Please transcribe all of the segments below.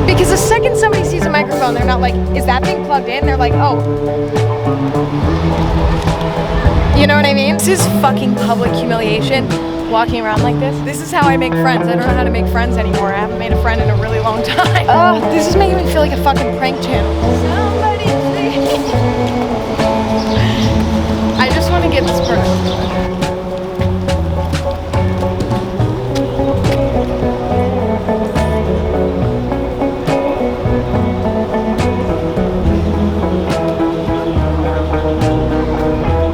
Because the second somebody sees a microphone, they're not like, is that thing plugged in? They're like, oh. You know what I mean? This is fucking public humiliation, walking around like this. This is how I make friends. I don't know how to make friends anymore. I haven't made a friend in a really long time. Oh, this is making me feel like a fucking prank channel. Somebody please. I just want to get this person.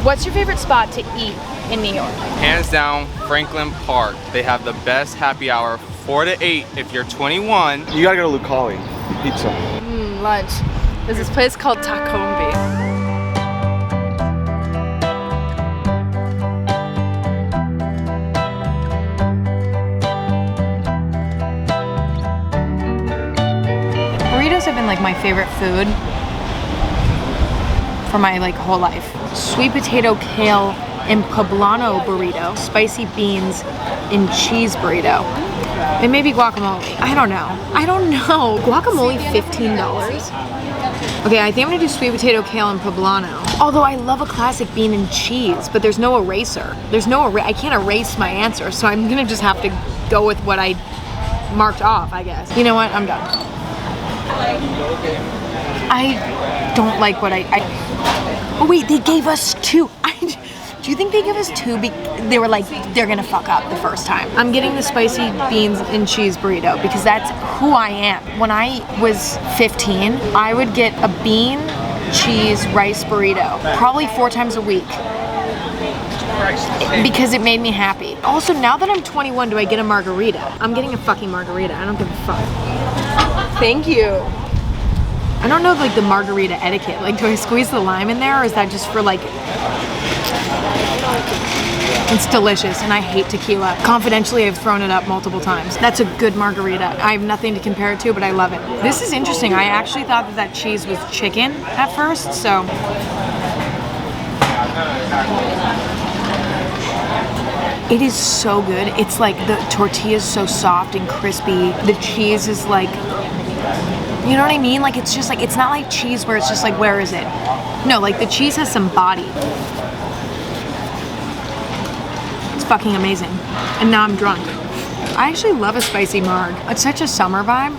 What's your favorite spot to eat in New York? Hands down, Franklin Park. They have the best happy hour, 4 to 8 if you're 21. You gotta go to Lucali. Pizza. Lunch. There's this place called Tacombi. Burritos have been like my favorite food for my like whole life. Sweet potato kale and poblano burrito, spicy beans and cheese burrito. And maybe guacamole. I don't know. Guacamole $15? Okay, I think I'm gonna do sweet potato kale and poblano. Although I love a classic bean and cheese, but there's no eraser. I can't erase my answer, so I'm gonna just have to go with what I marked off, I guess. You know what? I'm done. I don't like what oh wait, they gave us 2. Do you think they gave us 2? They were like, they're gonna fuck up the first time. I'm getting the spicy beans and cheese burrito because that's who I am. When I was 15, I would get a bean, cheese, rice burrito, probably 4 times a week. Because it made me happy. Also, now that I'm 21, do I get a margarita? I'm getting a fucking margarita. I don't give a fuck. Thank you. I don't know like the margarita etiquette. Like, do I squeeze the lime in there, or is that just for like... It's delicious, and I hate tequila. Confidentially, I've thrown it up multiple times. That's a good margarita. I have nothing to compare it to, but I love it. This is interesting. I actually thought that cheese was chicken at first, so... It is so good. It's like the tortilla is so soft and crispy. The cheese is like... You know what I mean? Like, it's just like, it's not like cheese where it's just like, where is it? No, like the cheese has some body. It's fucking amazing. And now I'm drunk. I actually love a spicy marg. It's such a summer vibe.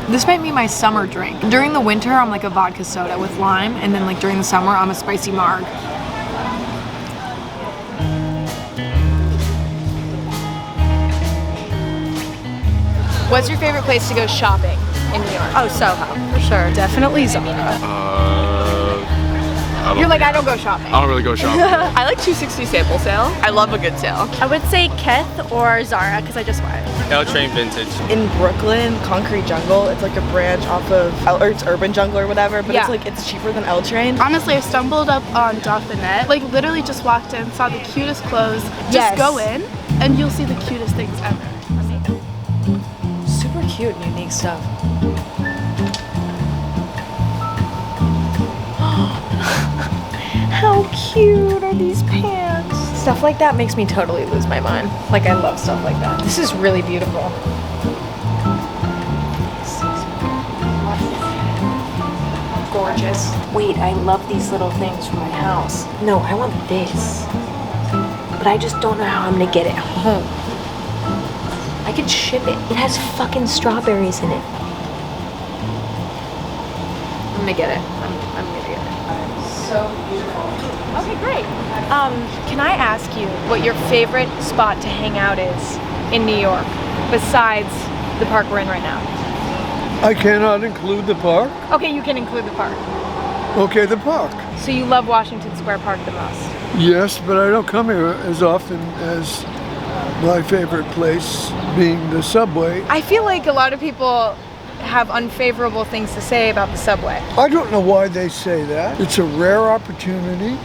This might be my summer drink. During the winter, I'm like a vodka soda with lime. And then like during the summer, I'm a spicy marg. What's your favorite place to go shopping in New York? Oh, Soho, for sure. Definitely Zara. You're like, I don't go shopping. I don't really go shopping. I like 260 sample sale. I love a good sale. I would say Kith or Zara because I just went. L Train Vintage. In Brooklyn, Concrete Jungle, it's like a branch off of, or it's Urban Jungle or whatever, but Yeah. it's cheaper than L Train. Honestly, I stumbled up on Dauphinet. Like, literally just walked in, saw the cutest clothes. Just Yes. go in, and you'll see the cutest things ever. Super cute and unique stuff. How cute are these pants? Stuff like that makes me totally lose my mind. Like, I love stuff like that. This is really beautiful. Gorgeous. Wait, I love these little things for my house. No, I want this. But I just don't know how I'm gonna get it home. I could ship it. It has fucking strawberries in it. I'm gonna get it. I'm gonna get it. So beautiful. Okay, great. Can I ask you what your favorite spot to hang out is in New York, besides the park we're in right now? I cannot include the park. Okay, you can include the park. Okay, the park. So you love Washington Square Park the most? Yes, but I don't come here as often as my favorite place being the subway. I feel like a lot of people have unfavorable things to say about the subway. I don't know why they say that. It's a rare opportunity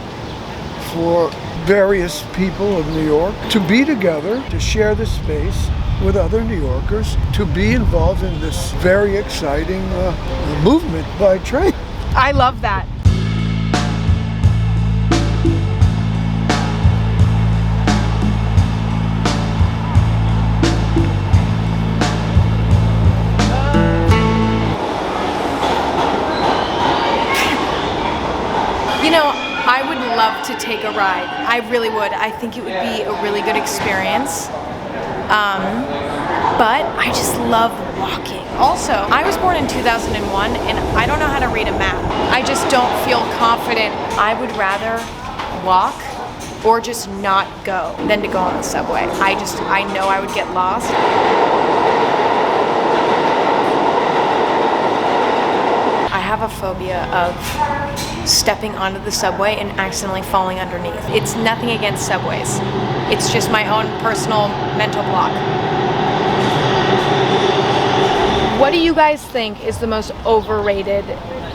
for various people of New York to be together, to share the space with other New Yorkers, to be involved in this very exciting movement by train. I love that. You know, I would love to take a ride. I really would. I think it would be a really good experience. But I just love walking. Also, I was born in 2001 and I don't know how to read a map. I just don't feel confident. I would rather walk or just not go than to go on the subway. I know I would get lost. I have a phobia of stepping onto the subway and accidentally falling underneath. It's nothing against subways. It's just my own personal mental block. What do you guys think is the most overrated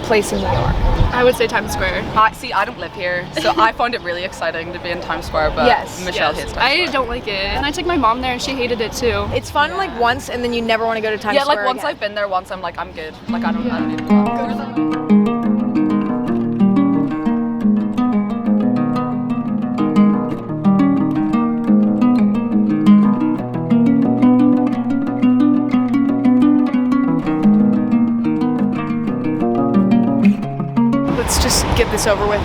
place in New York? I would say Times Square. I don't live here, so I find it really exciting to be in Times Square, but Michelle hates Times Square. I don't like it. And I took my mom there and she hated it too. It's fun like once and then you never want to go to Times Square like once again. I've been there once, I'm like, I'm good. Like I don't need to go out. Let's just get this over with.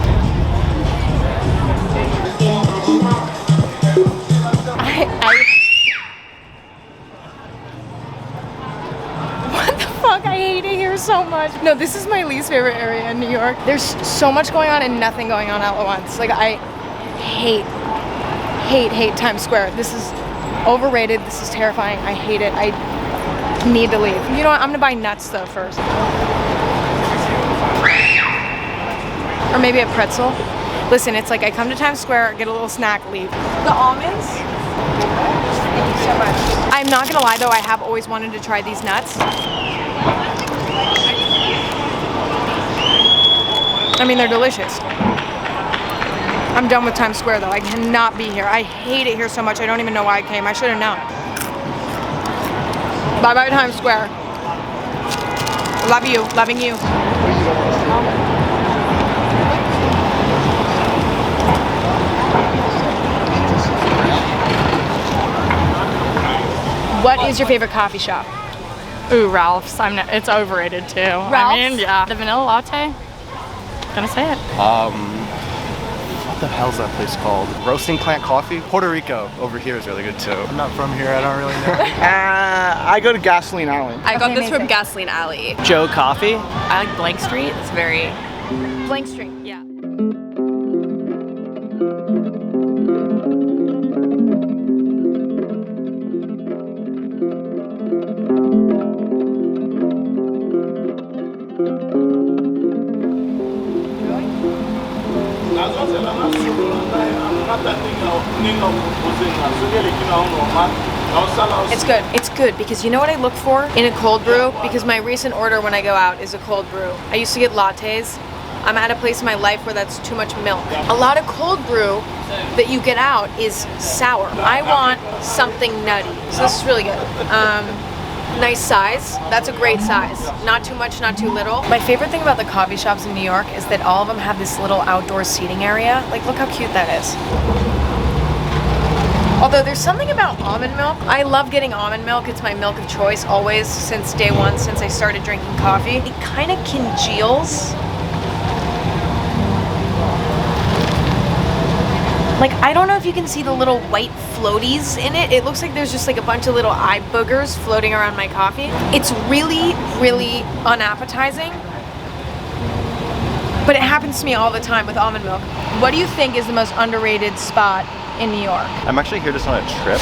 What the fuck? I hate it here so much. No, this is my least favorite area in New York. There's so much going on and nothing going on all at once. Like I hate Times Square. This is overrated. This is terrifying. I hate it. I need to leave. You know what? I'm gonna buy nuts though first. Or maybe a pretzel. Listen, it's like I come to Times Square, get a little snack, leave. The almonds? Thank you so much. I'm not gonna lie though, I have always wanted to try these nuts. I mean, they're delicious. I'm done with Times Square though. I cannot be here. I hate it here so much. I don't even know why I came. I should have known. Bye bye Times Square. Love you, loving you. What is your favorite coffee shop? Ooh, Ralph's. It's overrated too. Ralph's? I mean, yeah. The vanilla latte. Gonna say it. What the hell's that place called? Roasting Plant Coffee? Puerto Rico over here is really good too. I'm not from here, I don't really know. I go to Gasoline Alley. I got this from Gasoline Alley. Joe Coffee. I like Blank Street. It's very... Blank Street. Yeah. It's good. It's good because you know what I look for in a cold brew? Because my recent order when I go out is a cold brew. I used to get lattes. I'm at a place in my life where that's too much milk. A lot of cold brew that you get out is sour. I want something nutty. So this is really good. Nice size. That's a great size. Not too much, not too little. My favorite thing about the coffee shops in New York is that all of them have this little outdoor seating area. Like, look how cute that is. Although there's something about almond milk. I love getting almond milk. It's my milk of choice always since day one, since I started drinking coffee. It kind of congeals. Like, I don't know if you can see the little white floaties in it. It looks like there's just like a bunch of little eye boogers floating around my coffee. It's really, really unappetizing. But it happens to me all the time with almond milk. What do you think is the most underrated spot in New York? I'm actually here just on a trip.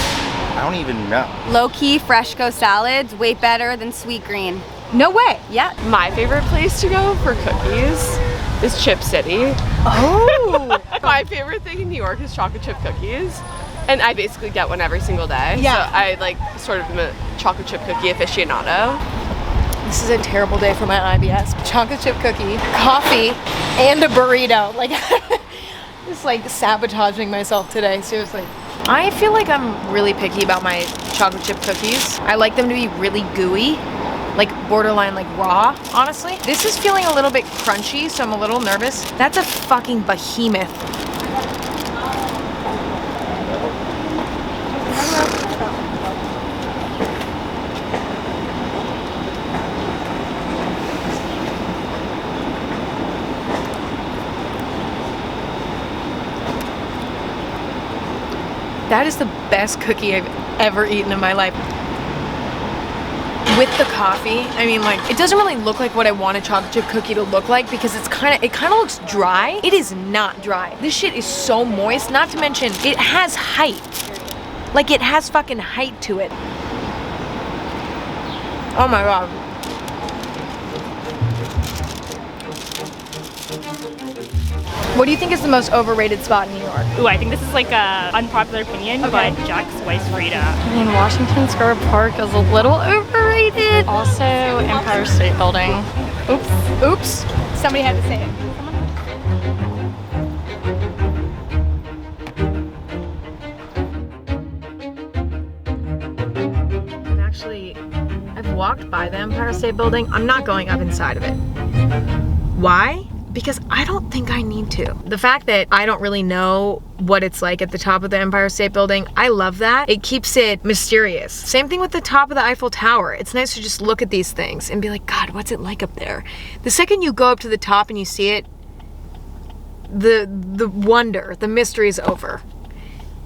I don't even know. Low-key Freshco salads, way better than Sweet Green. No way. Yeah. My favorite place to go for cookies is Chip City. Oh. My favorite thing in New York is chocolate chip cookies. And I basically get one every single day. Yeah. So I like sort of am a chocolate chip cookie aficionado. This is a terrible day for my IBS. Chocolate chip cookie, coffee, and a burrito. Like, just like sabotaging myself today, seriously. I feel like I'm really picky about my chocolate chip cookies. I like them to be really gooey, like borderline like raw, honestly. This is feeling a little bit crunchy, so I'm a little nervous. That's a fucking behemoth. That is the best cookie I've ever eaten in my life. With the coffee, I mean, like, it doesn't really look like what I want a chocolate chip cookie to look like because it kind of looks dry. It is not dry. This shit is so moist, not to mention it has height. Like, it has fucking height to it. Oh my God. What do you think is the most overrated spot in New York? Ooh, I think this is like a unpopular opinion, but Jack's Wife's Frida. I mean, Washington Square Park is a little overrated. Also, Empire State Building. Oops. Oops. Somebody had to say it. I've walked by the Empire State Building. I'm not going up inside of it. Why? Because I don't think I need to. The fact that I don't really know what it's like at the top of the Empire State Building, I love that. It keeps it mysterious. Same thing with the top of the Eiffel Tower. It's nice to just look at these things and be like, God, what's it like up there? The second you go up to the top and you see it, the wonder, the mystery is over.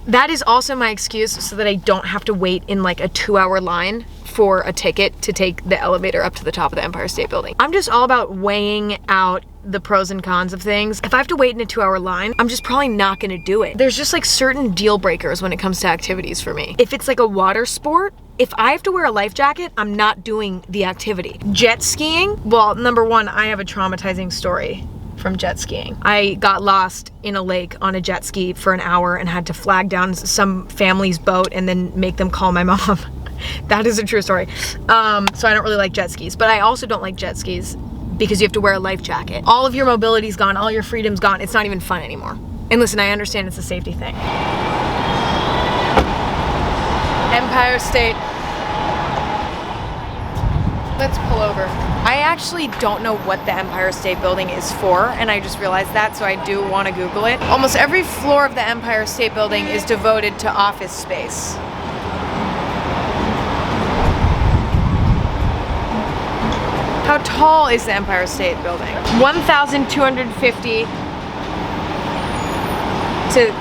That is also my excuse so that I don't have to wait in like a 2-hour line for a ticket to take the elevator up to the top of the Empire State Building. I'm just all about weighing out the pros and cons of things. If I have to wait in a 2-hour line, I'm just probably not gonna do it. There's just like certain deal breakers when it comes to activities for me. If it's like a water sport, if I have to wear a life jacket, I'm not doing the activity. Jet skiing, well, number one, I have a traumatizing story from jet skiing. I got lost in a lake on a jet ski for an hour and had to flag down some family's boat and then make them call my mom. That is a true story. So I don't really like jet skis, but I also don't like jet skis because you have to wear a life jacket. All of your mobility's gone, all your freedom's gone. It's not even fun anymore. And listen, I understand it's a safety thing. Empire State. Let's pull over. I actually don't know what the Empire State Building is for, and I just realized that, so I do want to Google it. Almost every floor of the Empire State Building is devoted to office space. How tall is the Empire State Building? 1,250 to,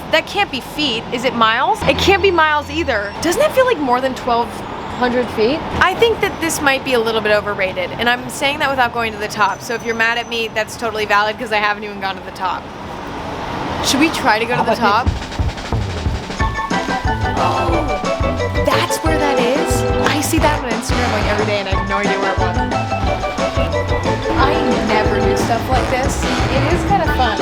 that can't be feet. Is it miles? It can't be miles either. Doesn't that feel like more than 1,200 feet? I think that this might be a little bit overrated, and I'm saying that without going to the top. So if you're mad at me, that's totally valid because I haven't even gone to the top. Should we try to go to the top? Oh, that's where that is? I see that on Instagram like every day and I have no idea where it was. I never do stuff like this. It is kind of fun.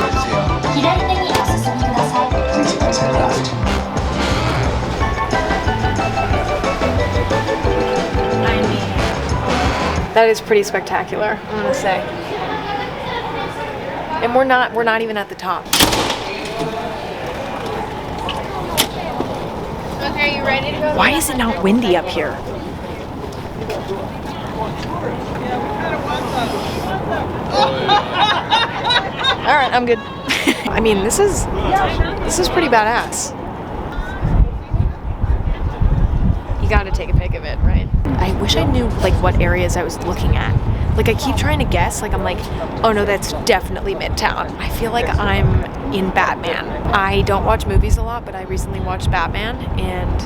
I mean, that is pretty spectacular, I'm gonna say. And we're not even at the top. Okay, you ready to go? Why is it not windy up here? All right, I'm good. I mean, this is pretty badass. You gotta take a pic of it, right? I wish I knew like what areas I was looking at. Like I keep trying to guess, like I'm like, oh no, that's definitely Midtown. I feel like I'm in Batman. I don't watch movies a lot, but I recently watched Batman and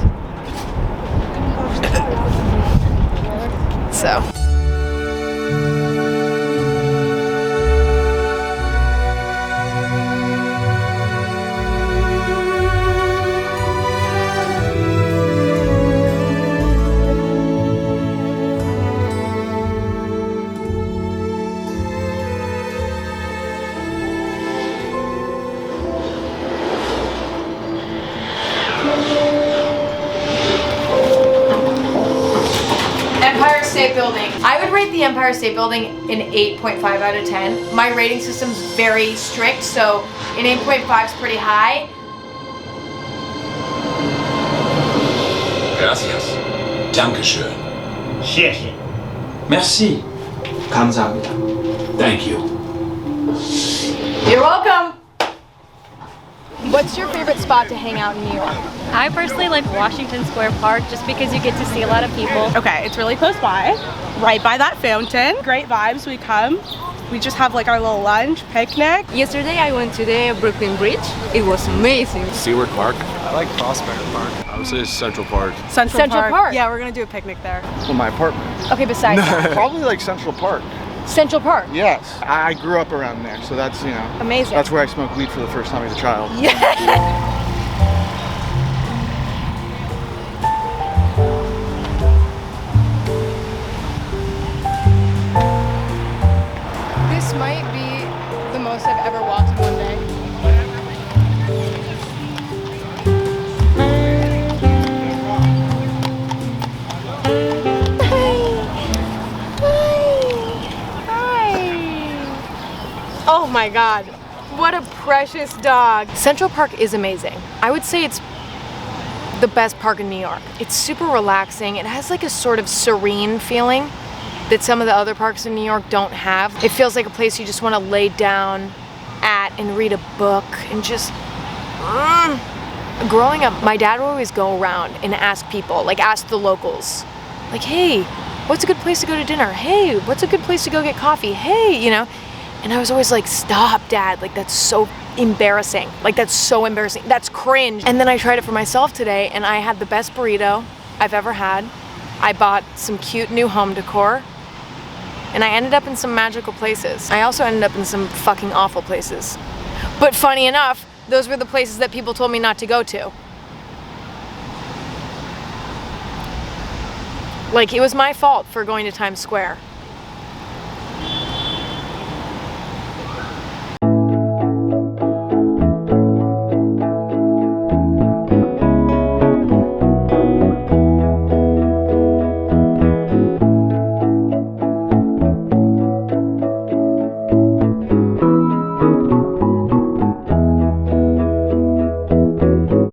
so. State Building. I would rate the Empire State Building an 8.5 out of 10. My rating system's very strict, so an 8.5 is pretty high. Gracias. Dankeschön. 谢谢. Merci. 감사합니다. Thank you. You're welcome. What's your favorite spot to hang out in New York? I personally like Washington Square Park just because you get to see a lot of people. Okay, it's really close by, right by that fountain. Great vibes. We come. We just have like our little lunch, picnic. Yesterday I went to the Brooklyn Bridge. It was amazing. Seward Park. I like Prospect Park. I would say Central Park. Central Park. Yeah, we're gonna do a picnic there. Well, my apartment. Okay, besides that. Probably like Central Park. Central Park. Yes. I grew up around there, so that's, you know. Amazing. That's where I smoked weed for the first time as a child. Yeah. This might be the most I've ever walked in one day. Oh my God, what a precious dog. Central Park is amazing. I would say it's the best park in New York. It's super relaxing. It has like a sort of serene feeling that some of the other parks in New York don't have. It feels like a place you just want to lay down at and read a book and just... Growing up, my dad would always go around and ask people, like ask the locals, like, hey, what's a good place to go to dinner? Hey, what's a good place to go get coffee? Hey, you know? And I was always like, stop, Dad. Like, that's so embarrassing. Like, that's so embarrassing. That's cringe. And then I tried it for myself today, and I had the best burrito I've ever had. I bought some cute new home decor, and I ended up in some magical places. I also ended up in some fucking awful places. But funny enough, those were the places that people told me not to go to. Like, it was my fault for going to Times Square.